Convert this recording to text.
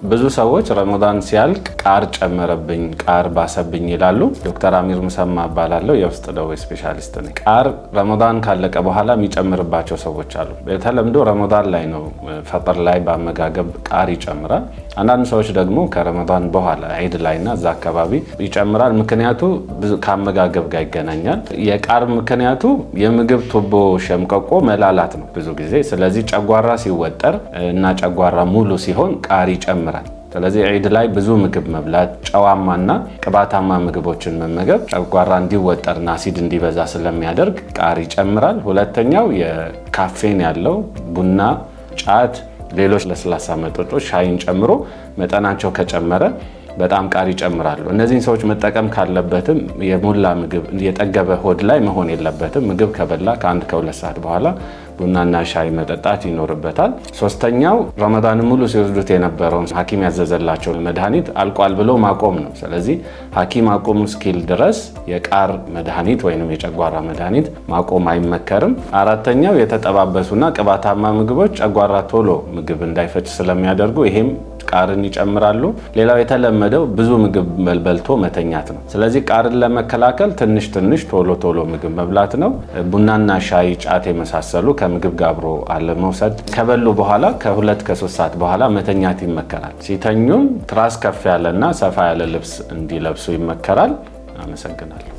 ብዙ ሰዎች ረመዳን ሲያልቅ ቃር ጨመረብኝ፣ ቃር ባሰብኝ ይላሉ። ዶክተር አሚር ሙሰማ እባላለሁ፣ የውስጥ ደዌ ስፔሻሊስት ነኝ። ቃር ረመዳን ካለቀ በኋላ የሚጨምርባቸው ሰዎች አሉ። በተለምዶ ረመዳን ላይ ነው ፈጥር ላይ በአመጋገብ ቃር ይጨምራል። አንዳንድ ሰዎች ደግሞ ከረመዳን በኋላ ዒድ ላይና እዛ አካባቢ ይጨምራል። ምክንያቱ ከአመጋገብ ጋር ይገናኛል። የቃር ምክንያቱ የምግብ ቱቦ ሸምቀቆ መላላት ነው ብዙ ጊዜ። ስለዚህ ጨጓራ ሲወጠር እና ጨጓራ ሙሉ ሲሆን ቃር ይጨምራል። ስለዚህ ዒድ ላይ ብዙ ምግብ መብላት፣ ጨዋማና ቅባታማ ምግቦችን መመገብ ጨጓራ እንዲወጠርና አሲድ እንዲበዛ ስለሚያደርግ ቃር ይጨምራል። ሁለተኛው የካፌን ያለው ቡና፣ ጫት፣ ሌሎች ለስላሳ መጠጦች ሻይን ጨምሮ መጠናቸው ከጨመረ በጣም ቃር ይጨምራሉ። እነዚህን ሰዎች መጠቀም ካለበትም የሞላ ምግብ የጠገበ ሆድ ላይ መሆን የለበትም። ምግብ ከበላ ከ1-2 ሰዓት በኋላ ቡናና ሻይ መጠጣት ይኖርበታል። ሶስተኛው ረመዳን ሙሉ ሲወስዱት የነበረውን ሐኪም ያዘዘላቸውን መድኃኒት አልቋል ብሎ ማቆም ነው። ስለዚህ ሐኪም አቁም እስኪል ድረስ የቃር መድኃኒት ወይም የጨጓራ መድኃኒት ማቆም አይመከርም። አራተኛው የተጠባበሱና ቅባታማ ምግቦች ጨጓራ ቶሎ ምግብ እንዳይፈጭ ስለሚያደርጉ ይሄም ቃርን ይጨምራሉ። ሌላው የተለመደው ብዙ ምግብ በልቶ መተኛት ነው። ስለዚህ ቃርን ለመከላከል ትንሽ ቶሎ ምግብ መብላት ነው። ቡናና ሻይ፣ ጫት የመሳሰሉ ከምግብ ጋር አብሮ አለመውሰድ። ከበሉ በኋላ ከ2-3 ሰዓት በኋላ መተኛት ይመከራል። ሲተኙም ትራስ ከፍ ያለና ሰፋ ያለ ልብስ እንዲለብሱ ይመከራል። አመሰግናለሁ።